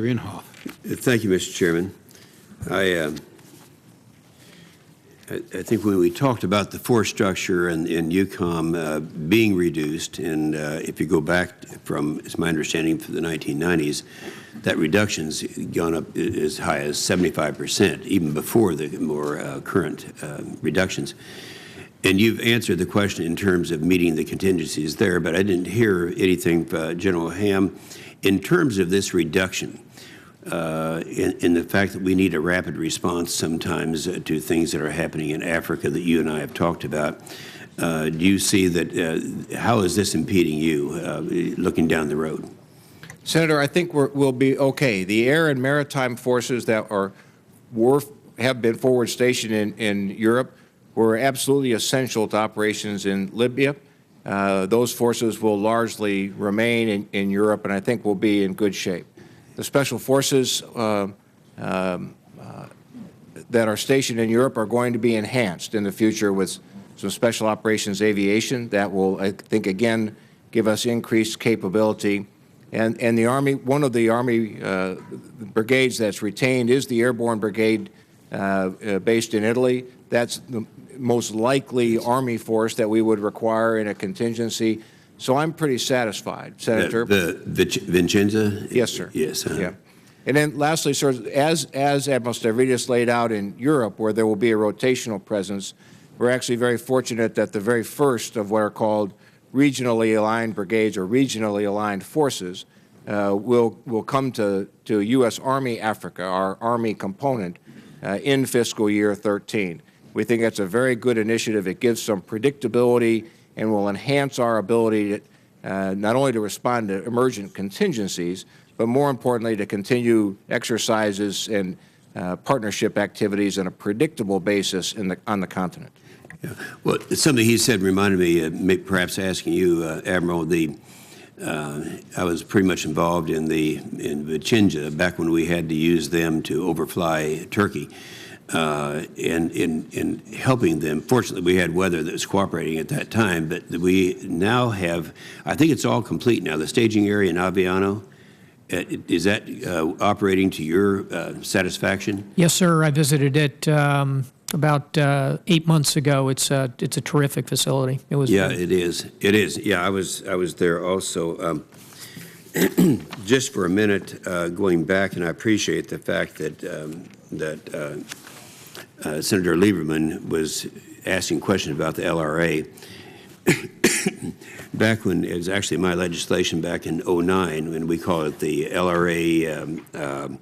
Inhofe. Thank you, Mr. Chairman. I think when we talked about the force structure in EUCOM being reduced, and if you go back from, it's my understanding, for the 1990s, that reduction's gone up as high as 75%, even before the more current reductions. And you've answered the question in terms of meeting the contingencies there, but I didn't hear anything from General Ham in terms of this reduction. In the fact that we need a rapid response sometimes to things that are happening in Africa that you and I have talked about. Do you see that, how is this impeding you looking down the road? Senator, I think we'll be okay. The air and maritime forces that have been forward stationed in Europe were absolutely essential to operations in Libya. Those forces will largely remain in Europe, and I think we'll be in good shape. The special forces that are stationed in Europe are going to be enhanced in the future with some special operations aviation that will, I think, again, give us increased capability. And the Army, one of the Army brigades that's retained is the Airborne Brigade based in Italy. That's the most likely Army force that we would require in a contingency. So I'm pretty satisfied, Senator. The Vincenza? Yes, sir. Yes. Yeah. And then lastly, sir, as Admiral Stavridis laid out in Europe, where there will be a rotational presence, we're actually very fortunate that the very first of what are called regionally aligned brigades or regionally aligned forces will come to U.S. Army Africa, our Army component, in fiscal year 13. We think that's a very good initiative. It gives some predictability and will enhance our ability to, not only to respond to emergent contingencies, but more importantly to continue exercises and partnership activities on a predictable basis on the continent. Yeah. Well, something he said reminded me, perhaps asking you, Admiral, I was pretty much involved in Vincenza back when we had to use them to overfly Turkey. And in helping them. Fortunately, we had weather that was cooperating at that time, but we now have, I think it's all complete now, the staging area in Aviano. Is that operating to your satisfaction? Yes, sir. I visited it about 8 months ago. It's a terrific facility. It was. Yeah, it is. It is. Yeah, I was there also. Just for a minute, going back, and I appreciate the fact that Senator Lieberman was asking questions about the LRA. Back when it was actually my legislation back in '09, when we call it the LRA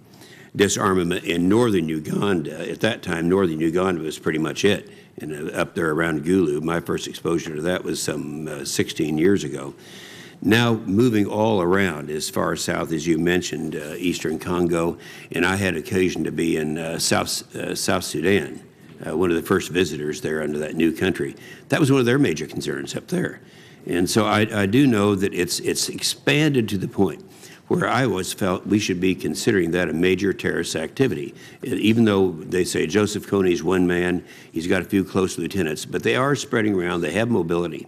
disarmament in northern Uganda. At that time, northern Uganda was pretty much it, and up there around Gulu. My first exposure to that was some 16 years ago. Now moving all around as far south as you mentioned, eastern Congo, and I had occasion to be in South Sudan, one of the first visitors there under that new country. That was one of their major concerns up there. And so I do know that it's expanded to the point where I always felt we should be considering that a major terrorist activity. Even though they say Joseph Kony's one man, he's got a few close lieutenants, but they are spreading around, they have mobility.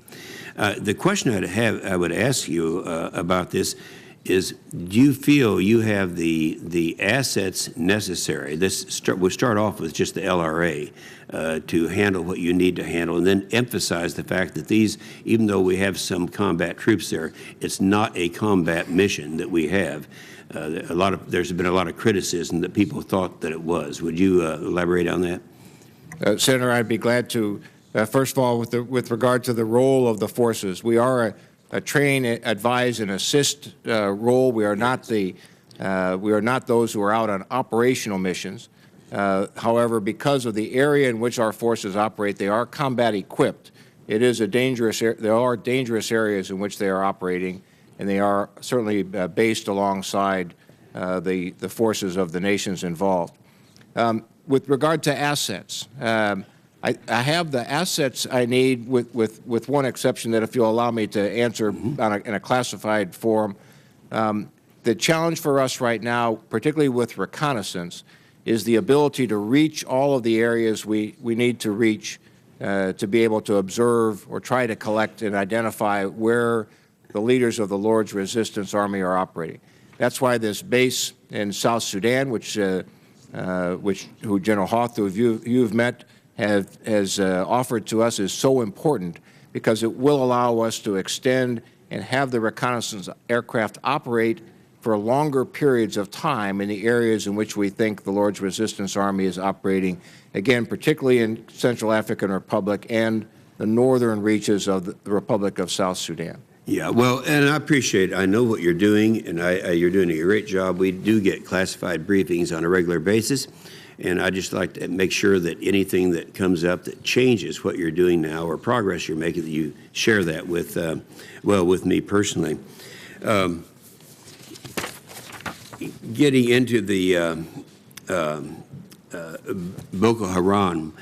The question I would ask you about this is, do you feel you have the assets necessary? We'll start off with just the LRA to handle what you need to handle, and then emphasize the fact that these, even though we have some combat troops there, it's not a combat mission that we have. There's been a lot of criticism that people thought that it was. Would you elaborate on that? Senator, I'd be glad to. First of all, with regard to the role of the forces, we are a train, advise, and assist role. We are not those who are out on operational missions. However, because of the area in which our forces operate, they are combat equipped. It is there are dangerous areas in which they are operating, and they are certainly based alongside the forces of the nations involved. With regard to assets. I have the assets I need with one exception that if you'll allow me to answer in a classified form. The challenge for us right now, particularly with reconnaissance, is the ability to reach all of the areas we need to reach to be able to observe or try to collect and identify where the leaders of the Lord's Resistance Army are operating. That's why this base in South Sudan, who General Hoth, who you've met, has offered to us, is so important because it will allow us to extend and have the reconnaissance aircraft operate for longer periods of time in the areas in which we think the Lord's Resistance Army is operating, again, particularly in Central African Republic and the northern reaches of the Republic of South Sudan. Yeah, well, and I appreciate it. I know what you're doing, and you're doing a great job. We do get classified briefings on a regular basis, and I just like to make sure that anything that comes up that changes what you're doing now or progress you're making, that you share that with, well, with me personally. Getting into the Boko Haram,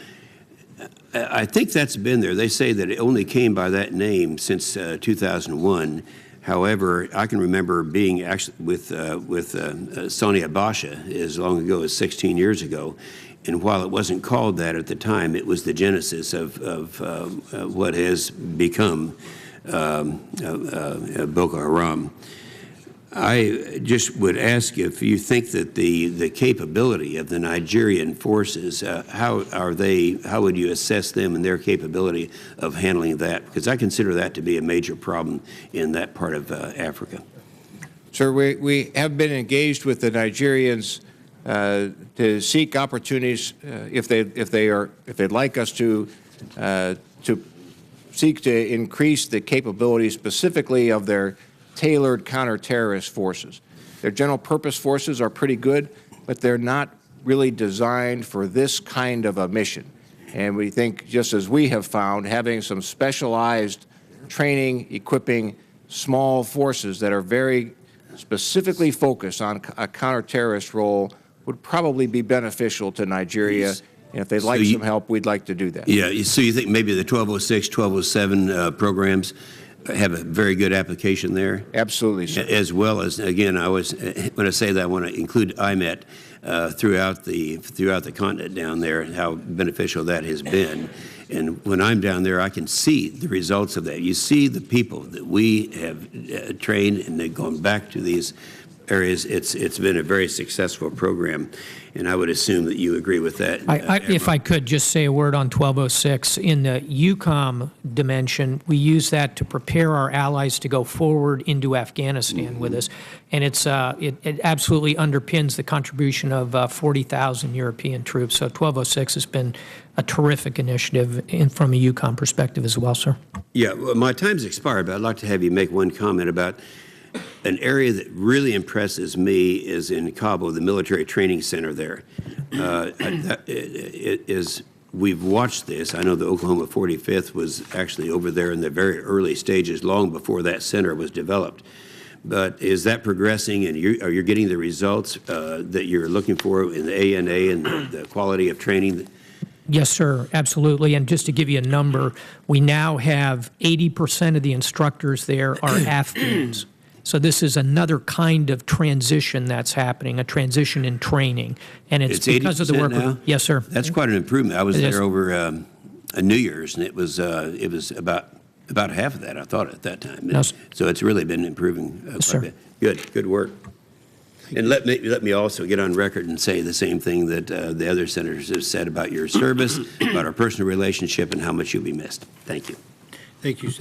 I think that's been there. They say that it only came by that name since 2001. However, I can remember being actually with Sonia Basha as long ago as 16 years ago. And while it wasn't called that at the time, it was the genesis of what has become Boko Haram. I just would ask if you think that the capability of the Nigerian forces, how would you assess them and their capability of handling that? Because I consider that to be a major problem in that part of Africa. Sir, we have been engaged with the Nigerians to seek opportunities if they'd like us to seek to increase the capability specifically of their tailored counter-terrorist forces. Their general purpose forces are pretty good, but they're not really designed for this kind of a mission. And we think, just as we have found, having some specialized training, equipping small forces that are very specifically focused on a counter-terrorist role would probably be beneficial to Nigeria. And if they'd like some help, we'd like to do that. Yeah, so you think maybe the 1206, 1207 programs have a very good application there? Absolutely, sir. As well as, again, when I say that, I want to include IMET throughout the continent down there and how beneficial that has been. And when I'm down there, I can see the results of that. You see the people that we have trained, and they've gone back to these areas. It's been a very successful program, and I would assume that you agree with that. If I could just say a word on 1206. In the EUCOM dimension, we use that to prepare our allies to go forward into Afghanistan with us, and it absolutely underpins the contribution of 40,000 European troops. So 1206 has been a terrific initiative from a EUCOM perspective as well, sir. Yeah, well, my time's expired, but I'd like to have you make one comment about an area that really impresses me is in Cabo, the military training center there. We've watched this. I know the Oklahoma 45th was actually over there in the very early stages, long before that center was developed. But is that progressing, and are you getting the results that you're looking for in the ANA and the quality of training? Yes, sir, absolutely. And just to give you a number, we now have 80% of the instructors there are Afghans. So this is another kind of transition that's happening, a transition in training, and it's because of the work. Now? Yes, sir. That's quite an improvement. I was there over a New Year's, and it was about half of that, I thought, at that time. Yes. So it's really been improving Yes, quite a bit. Good work. And let me also get on record and say the same thing that the other senators have said about your service, about our personal relationship, and how much you'll be missed. Thank you. Thank you, Senator.